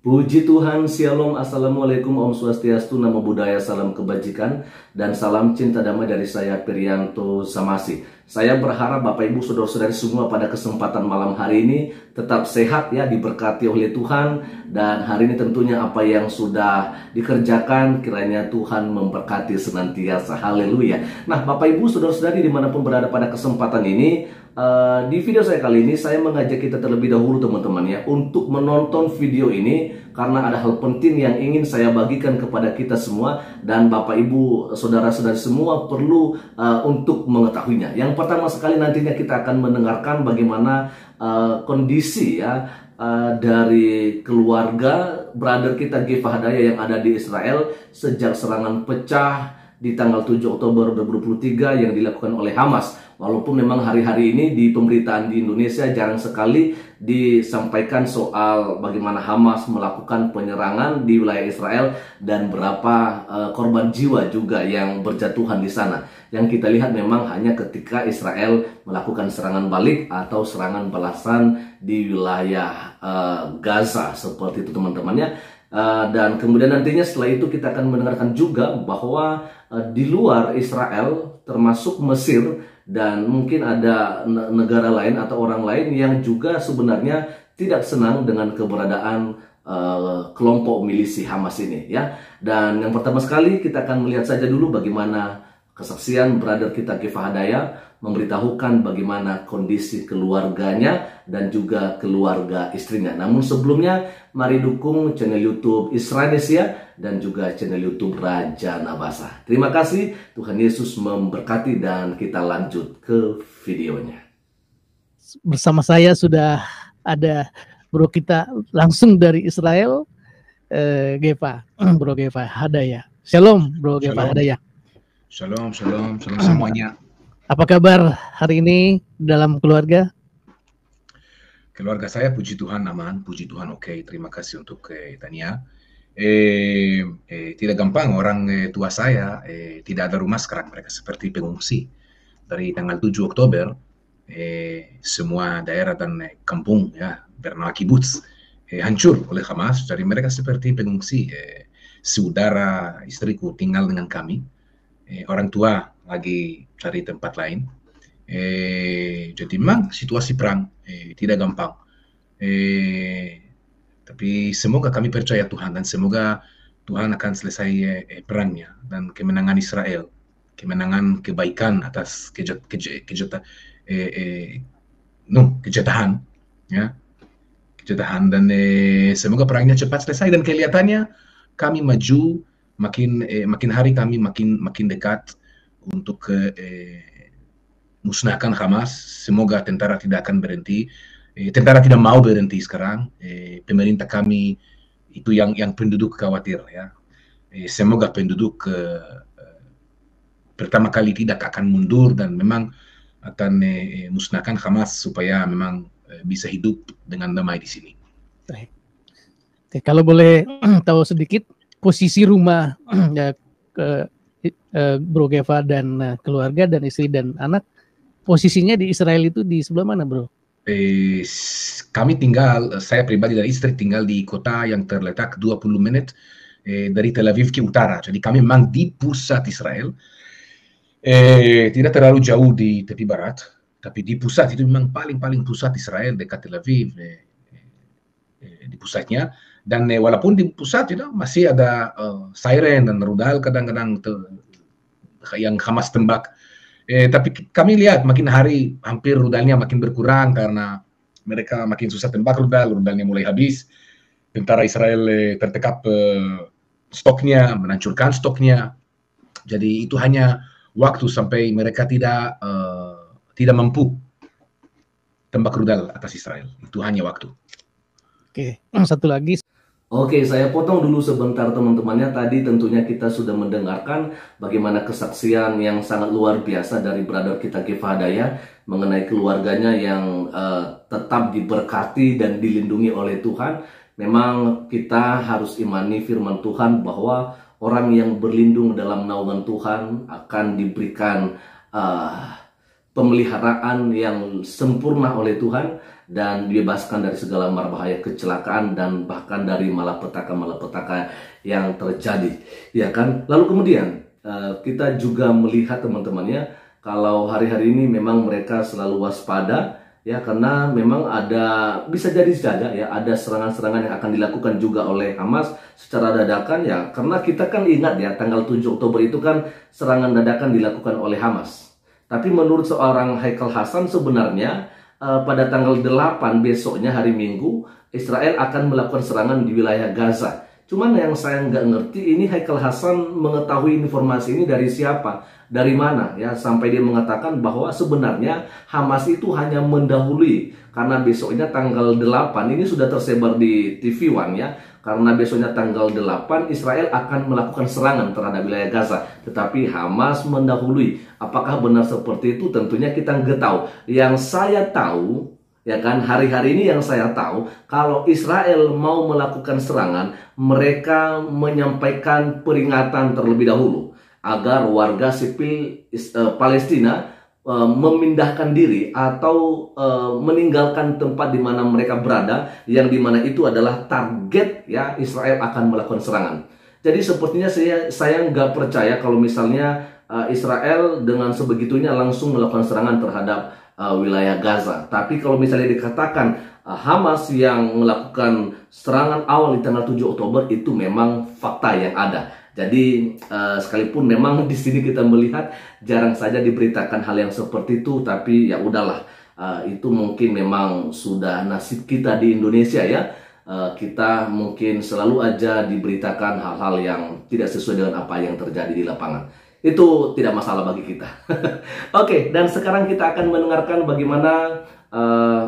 Puji Tuhan, Shalom, Assalamualaikum, Om Swastiastu, Namo Buddhaya, Salam Kebajikan, dan salam cinta damai dari saya, Priyanto Samasi. Saya berharap Bapak Ibu Saudara-saudari semua pada kesempatan malam hari ini tetap sehat ya, diberkati oleh Tuhan. Dan hari ini tentunya apa yang sudah dikerjakan, kiranya Tuhan memberkati senantiasa. Haleluya. Nah Bapak Ibu Saudara-saudari dimanapun berada pada kesempatan ini, di video saya kali ini saya mengajak kita terlebih dahulu teman-teman ya untuk menonton video ini karena ada hal penting yang ingin saya bagikan kepada kita semua dan Bapak Ibu Saudara-saudari semua perlu untuk mengetahuinya. Yang pertama sekali nantinya kita akan mendengarkan bagaimana kondisi ya dari keluarga brother kita Gefa Hadaya yang ada di Israel sejak serangan pecah di tanggal 7 Oktober 2023 yang dilakukan oleh Hamas. Walaupun memang hari-hari ini di pemberitaan di Indonesia jarang sekali disampaikan soal bagaimana Hamas melakukan penyerangan di wilayah Israel dan berapa korban jiwa juga yang berjatuhan di sana. Yang kita lihat memang hanya ketika Israel melakukan serangan balik atau serangan balasan di wilayah Gaza seperti itu teman-temannya. Dan kemudian nantinya setelah itu kita akan mendengarkan juga bahwa di luar Israel termasuk Mesir dan mungkin ada negara lain atau orang lain yang juga sebenarnya tidak senang dengan keberadaan kelompok milisi Hamas ini ya. Dan yang pertama sekali kita akan melihat saja dulu bagaimana kesaksian brother kita Gefa Hadaya memberitahukan bagaimana kondisi keluarganya dan juga keluarga istrinya. Namun sebelumnya mari dukung channel YouTube Israenesia dan juga channel YouTube Raja Nabasa. Terima kasih, Tuhan Yesus memberkati dan kita lanjut ke videonya. Bersama saya sudah ada bro kita langsung dari Israel, Gefa, bro Gefa Hadaya. Shalom bro Gefa Hadaya. Shalom semuanya. Apa kabar hari ini dalam keluarga? Keluarga saya puji Tuhan aman, puji Tuhan oke. Terima kasih untuk Tania. Tidak gampang orang tua saya tidak ada rumah sekarang, mereka seperti pengungsi. Dari tanggal 7 Oktober semua daerah dan kampung ya bernama kibbutz hancur oleh Hamas. Jadi mereka seperti pengungsi. Saudara istriku tinggal dengan kami. Orang tua lagi cari tempat lain. Jadi memang situasi perang tidak gampang. Tapi semoga kami percaya Tuhan dan semoga Tuhan akan selesai perangnya dan kemenangan Israel, kemenangan kebaikan atas kejahatan, ya, kejahatan dan semoga perangnya cepat selesai dan kelihatannya kami maju makin hari kami makin dekat untuk musnahkan Hamas. Semoga tentara tidak akan berhenti. Tentara tidak mau berhenti sekarang. Pemerintah kami itu yang penduduk khawatir ya. Semoga penduduk pertama kali tidak akan mundur dan memang akan musnahkan Hamas supaya memang bisa hidup dengan damai di sini. Oke, kalau boleh tahu sedikit posisi rumah ya, Bro Gefa dan keluarga dan istri dan anak, posisinya di Israel itu di sebelah mana bro? Kami tinggal, saya pribadi dan istri tinggal di kota yang terletak 20 menit dari Tel Aviv ke utara. Jadi kami memang di pusat Israel, tidak terlalu jauh di tepi barat, tapi di pusat itu memang paling pusat Israel dekat Tel Aviv, di pusatnya. Dan walaupun di pusat masih ada siren dan rudal kadang-kadang yang Hamas tembak. Tapi kami lihat makin hari hampir rudalnya makin berkurang karena mereka makin susah tembak rudalnya mulai habis. Tentara Israel tertekap stoknya, menancurkan stoknya. Jadi itu hanya waktu sampai mereka tidak mampu tembak rudal atas Israel. Itu hanya waktu. Oke, satu lagi. Oke, saya potong dulu sebentar teman-temannya. Tadi tentunya kita sudah mendengarkan bagaimana kesaksian yang sangat luar biasa dari brother kita Gefa Hadaya mengenai keluarganya yang tetap diberkati dan dilindungi oleh Tuhan. Memang kita harus imani firman Tuhan bahwa orang yang berlindung dalam naungan Tuhan akan diberikan pemeliharaan yang sempurna oleh Tuhan. dan dibebaskan dari segala marbahaya kecelakaan dan bahkan dari malapetaka yang terjadi, ya kan. Lalu kemudian kita juga melihat teman-temannya kalau hari-hari ini memang mereka selalu waspada, ya, karena memang bisa jadi saja ya ada serangan-serangan yang akan dilakukan juga oleh Hamas secara dadakan, ya, karena kita kan ingat ya tanggal 7 Oktober itu kan serangan dadakan dilakukan oleh Hamas. Tapi menurut seorang Haikal Hasan sebenarnya pada tanggal 8 besoknya hari Minggu Israel akan melakukan serangan di wilayah Gaza. Cuman yang saya nggak ngerti ini Haikal Hasan mengetahui informasi ini dari siapa, dari mana ya, sampai dia mengatakan bahwa sebenarnya Hamas itu hanya mendahului karena besoknya tanggal 8 ini sudah tersebar di TV One ya, karena besoknya tanggal 8 Israel akan melakukan serangan terhadap wilayah Gaza, tetapi Hamas mendahului. Apakah benar seperti itu? Tentunya kita nggak tahu. Yang saya tahu, ya kan, hari-hari ini yang saya tahu, kalau Israel mau melakukan serangan, mereka menyampaikan peringatan terlebih dahulu agar warga sipil Palestina memindahkan diri atau meninggalkan tempat di mana mereka berada, yang dimana itu adalah target ya Israel akan melakukan serangan. Jadi sepertinya saya nggak percaya kalau misalnya Israel dengan sebegitunya langsung melakukan serangan terhadap wilayah Gaza. Tapi kalau misalnya dikatakan Hamas yang melakukan serangan awal di tanggal 7 Oktober, itu memang fakta yang ada. Jadi sekalipun memang di sini kita melihat jarang saja diberitakan hal yang seperti itu, tapi ya udahlah, itu mungkin memang sudah nasib kita di Indonesia ya. Kita mungkin selalu aja diberitakan hal-hal yang tidak sesuai dengan apa yang terjadi di lapangan. Itu tidak masalah bagi kita. Oke, dan sekarang kita akan mendengarkan bagaimana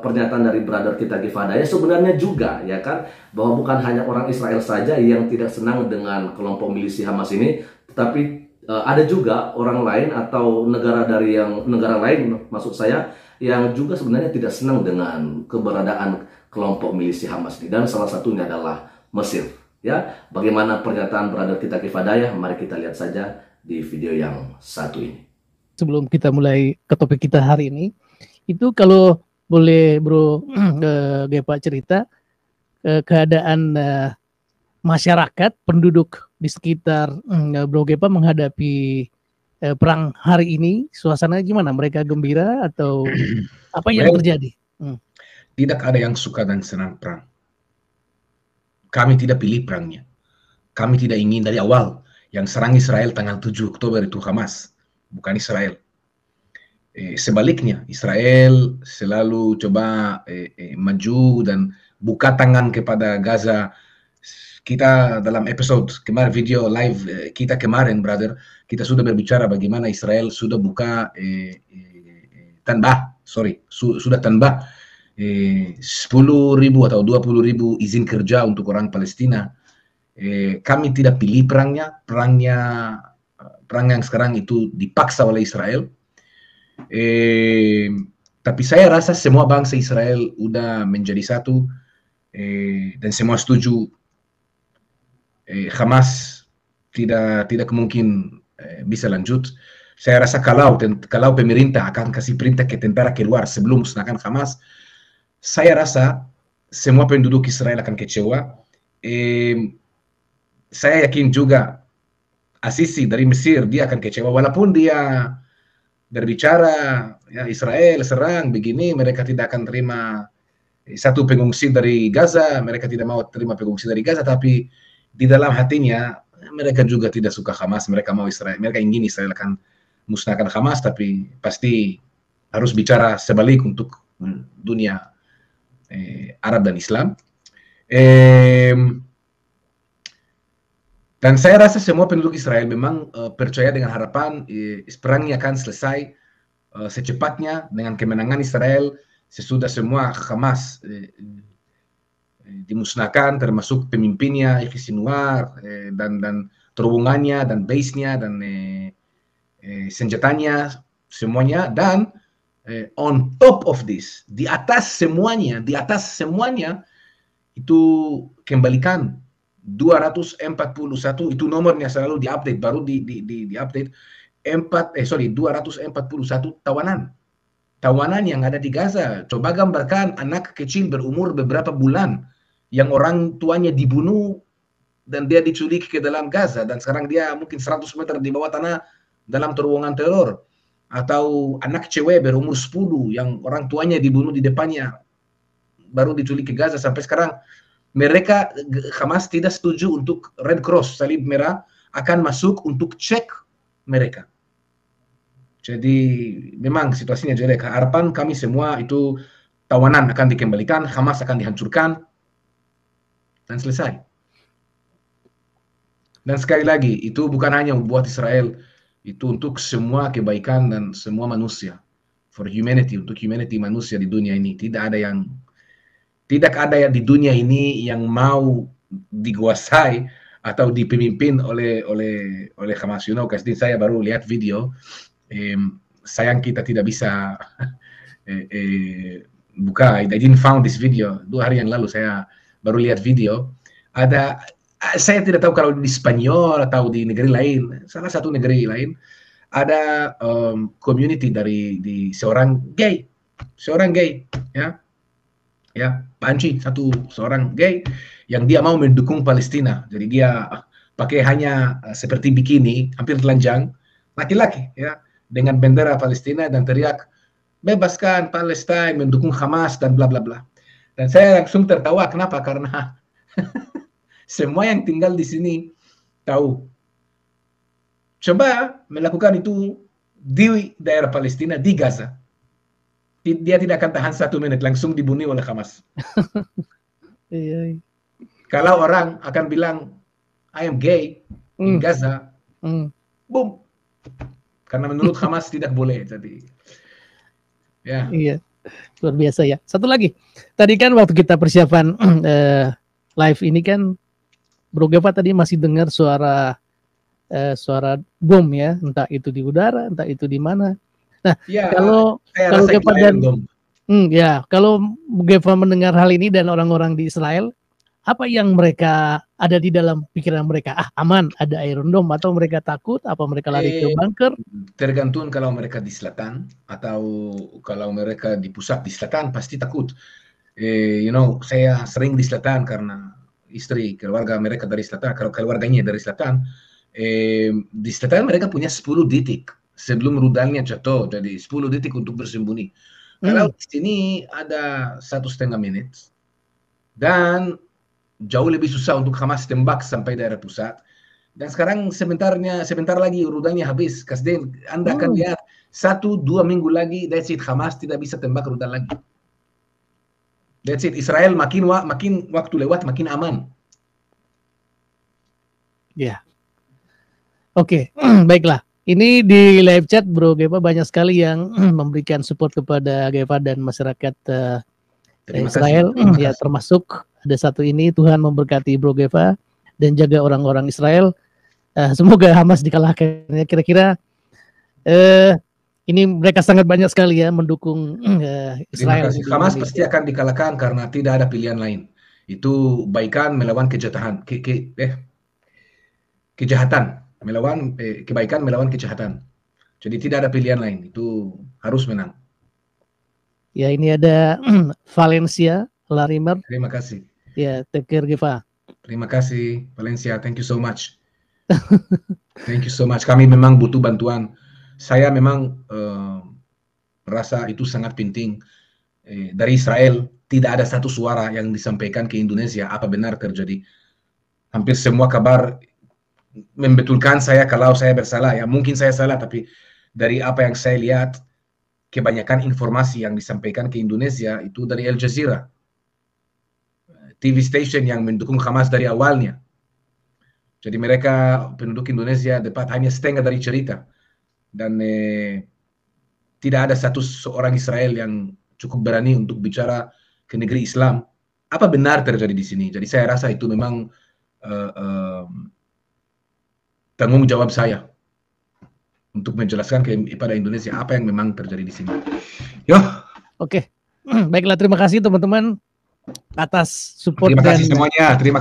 pernyataan dari brother kita Gifadaya. Sebenarnya juga ya kan, bahwa bukan hanya orang Israel saja yang tidak senang dengan kelompok milisi Hamas ini, tetapi ada juga orang lain atau negara lain maksud saya, yang juga sebenarnya tidak senang dengan keberadaan kelompok milisi Hamas ini, dan salah satunya adalah Mesir. Ya, bagaimana pernyataan brother kita Gifadaya? Mari kita lihat saja di video yang satu ini. Sebelum kita mulai ke topik kita hari ini, itu kalau boleh Bro Gepa cerita keadaan masyarakat penduduk di sekitar Bro Gepa menghadapi perang hari ini, suasana gimana? Mereka gembira atau apa yang terjadi? Tidak ada yang suka dan senang perang. Kami tidak pilih perangnya. Kami tidak ingin dari awal. Yang serang Israel tanggal 7 Oktober itu Hamas, bukan Israel. Sebaliknya, Israel selalu coba maju dan buka tangan kepada Gaza. Kita dalam episode kemarin, video live kita kemarin, brother, kita sudah berbicara bagaimana Israel sudah buka sudah tambah 10.000 atau 20.000 izin kerja untuk orang Palestina. Kami tidak pilih perang yang sekarang itu dipaksa oleh Israel. Tapi saya rasa semua bangsa Israel udah menjadi satu, dan semua setuju. Hamas tidak mungkin bisa lanjut. Saya rasa kalau pemerintah akan kasih perintah ke tentara keluar sebelum musnahkan Hamas, saya rasa semua penduduk Israel akan kecewa. Saya yakin juga Asisi dari Mesir dia akan kecewa, walaupun dia berbicara ya Israel serang begini, mereka tidak akan terima satu pengungsi dari Gaza, mereka tidak mau terima pengungsi dari Gaza, tapi di dalam hatinya mereka juga tidak suka Hamas, mereka mau Israel, mereka ingin Israel akan musnahkan Hamas, tapi pasti harus bicara sebalik untuk dunia Arab dan Islam. Dan saya rasa semua penduduk Israel memang percaya dengan harapan perangnya akan selesai secepatnya dengan kemenangan Israel sesudah semua Hamas dimusnahkan, termasuk pemimpinnya Yahya Sinwar dan terowongannya dan base-nya dan senjatanya semuanya. Dan on top of this, di atas semuanya itu kembalikan 241, itu nomornya selalu diupdate, baru diupdate 241 tawanan tawanan yang ada di Gaza. Coba gambarkan anak kecil berumur beberapa bulan yang orang tuanya dibunuh dan dia diculik ke dalam Gaza, dan sekarang dia mungkin 100 meter di bawah tanah dalam terowongan teror. Atau anak cewek berumur 10 yang orang tuanya dibunuh di depannya, baru diculik ke Gaza. Sampai sekarang mereka, Hamas tidak setuju untuk Red Cross, salib merah, akan masuk untuk cek mereka. Jadi memang situasinya jelek. Harapan kami semua itu tawanan akan dikembalikan, Hamas akan dihancurkan, dan selesai. Dan sekali lagi, itu bukan hanya buat Israel, itu untuk semua kebaikan dan semua manusia. For humanity, untuk humanity manusia di dunia ini. Tidak ada yang di dunia ini yang mau dikuasai atau dipimpin oleh Hamas. You know, kasi saya baru lihat video. Sayang kita tidak bisa buka. I didn't found this video. 2 hari yang lalu saya baru lihat video. Saya tidak tahu kalau di Spanyol atau di negeri lain, salah satu negeri lain, ada community di seorang gay, ya, Panci, seorang gay yang dia mau mendukung Palestina. Jadi dia pakai hanya seperti bikini, hampir telanjang, laki-laki, ya, dengan bendera Palestina dan teriak, bebaskan Palestina, mendukung Hamas dan bla bla bla. Dan saya langsung tertawa. Kenapa? Karena semua yang tinggal di sini tahu. Coba melakukan itu di daerah Palestina, di Gaza. Dia tidak akan tahan 1 menit, langsung dibunuh oleh Hamas. Kalau orang akan bilang, I am gay in Gaza, boom. Karena menurut Hamas tidak boleh. Jadi, ya. Iya, luar biasa ya. Satu lagi, tadi kan waktu kita persiapan live ini kan, Bro Geva tadi masih dengar suara bom ya, entah itu di udara, entah itu di mana. Nah, ya, kalau Geva dan kalau Geva mendengar hal ini dan orang-orang di Israel, apa yang mereka ada di dalam pikiran mereka? Aman, ada Iron Dome, atau mereka takut? Apa mereka lari ke bunker? Tergantung. Kalau mereka di selatan atau kalau mereka di pusat. Di selatan pasti takut. You know, saya sering di selatan karena istri, keluarga mereka dari selatan, kalau keluarganya dari selatan. Di selatan mereka punya 10 detik sebelum rudalnya jatuh, jadi 10 detik untuk bersembunyi. Kalau di sini ada 1,5 menit, dan jauh lebih susah untuk Hamas tembak sampai daerah pusat. Dan sekarang sebentar lagi rudalnya habis. Kasden, Anda akan lihat 1-2 minggu lagi, that's it, Hamas tidak bisa tembak rudal lagi. That's it. Israel makin waktu lewat makin aman. Ya. Oke, baiklah. Ini di live chat Bro Geva banyak sekali yang memberikan support kepada Geva dan masyarakat Israel. Ya, termasuk ada satu ini, Tuhan memberkati Bro Geva dan jaga orang-orang Israel. Semoga Hamas dikalahkan. Kira-kira ini mereka sangat banyak sekali ya mendukung Israel. Hamas pasti akan dikalahkan karena tidak ada pilihan lain. Itu baikan melawan kejahatan. Kebaikan melawan kejahatan. Jadi tidak ada pilihan lain. Itu harus menang. Ya, ini ada Valencia Larimer. Terima kasih. Ya, take care Geva. Terima kasih Valencia. Thank you so much. Thank you so much. Kami memang butuh bantuan. Saya memang rasa itu sangat penting. Dari Israel tidak ada satu suara yang disampaikan ke Indonesia apa benar terjadi. Hampir semua kabar membetulkan saya kalau saya bersalah. Ya mungkin saya salah, tapi dari apa yang saya lihat, kebanyakan informasi yang disampaikan ke Indonesia itu dari Al Jazeera, TV station yang mendukung Hamas dari awalnya. Jadi mereka, penduduk Indonesia, dapat hanya setengah dari cerita. Dan tidak ada seorang Israel yang cukup berani untuk bicara ke negeri Islam. Apa benar terjadi di sini? Jadi saya rasa itu memang tanggung jawab saya untuk menjelaskan kepada Indonesia apa yang memang terjadi di sini. Yo. Oke. Baiklah, terima kasih teman-teman atas support. Terima kasih semuanya. Terima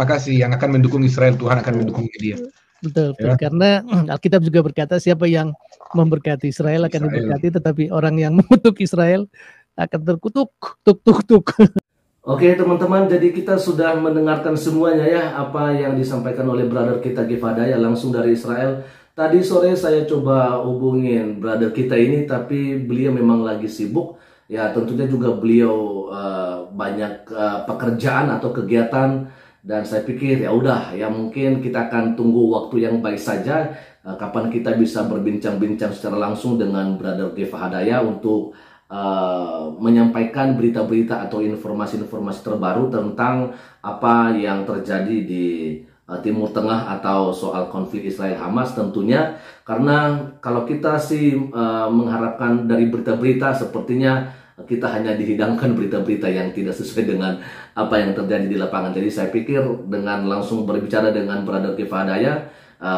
kasih yang akan mendukung Israel, Tuhan akan mendukung dia. Betul. Karena Alkitab juga berkata siapa yang memberkati Israel akan Israel. diberkati, tetapi orang yang mengutuk Israel akan terkutuk, tuk. Oke teman-teman, jadi kita sudah mendengarkan semuanya ya apa yang disampaikan oleh brother kita Gifadaya langsung dari Israel. Tadi sore saya coba hubungin brother kita ini, tapi beliau memang lagi sibuk. Ya tentunya juga beliau banyak pekerjaan atau kegiatan, dan saya pikir ya udah ya mungkin kita akan tunggu waktu yang baik saja kapan kita bisa berbincang-bincang secara langsung dengan brother Gifadaya untuk menyampaikan berita-berita atau informasi-informasi terbaru tentang apa yang terjadi di Timur Tengah atau soal konflik Israel Hamas tentunya. Karena kalau kita sih mengharapkan dari berita-berita, sepertinya kita hanya dihidangkan berita-berita yang tidak sesuai dengan apa yang terjadi di lapangan. Jadi saya pikir dengan langsung berbicara dengan brother Gifadaya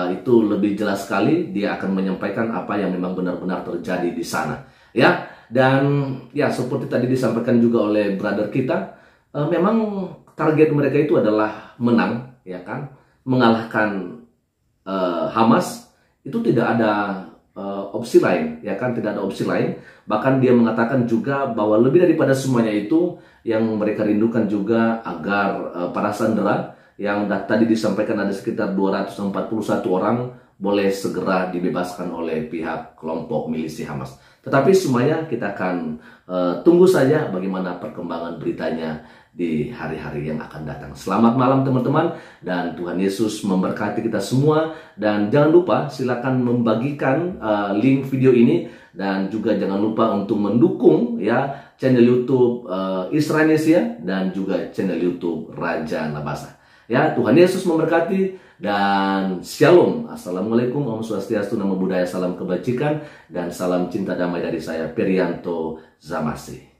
itu lebih jelas sekali, dia akan menyampaikan apa yang memang benar-benar terjadi di sana ya. Dan ya seperti tadi disampaikan juga oleh brother kita, memang target mereka itu adalah menang, ya kan, mengalahkan Hamas. Itu tidak ada opsi lain, ya kan, tidak ada opsi lain. Bahkan dia mengatakan juga bahwa lebih daripada semuanya itu yang mereka rindukan juga agar para sandera yang tadi disampaikan ada sekitar 241 orang boleh segera dibebaskan oleh pihak kelompok milisi Hamas. Tetapi semuanya kita akan tunggu saja bagaimana perkembangan beritanya di hari-hari yang akan datang. Selamat malam teman-teman, dan Tuhan Yesus memberkati kita semua. Dan jangan lupa silakan membagikan link video ini, dan juga jangan lupa untuk mendukung ya channel YouTube Israenesia dan juga channel YouTube Raja Nabasa. Ya, Tuhan Yesus memberkati. Dan Shalom. Assalamualaikum, Om Swastiastu, Namo Buddhaya, salam kebajikan, dan salam cinta damai dari saya, Perianto Zamasi.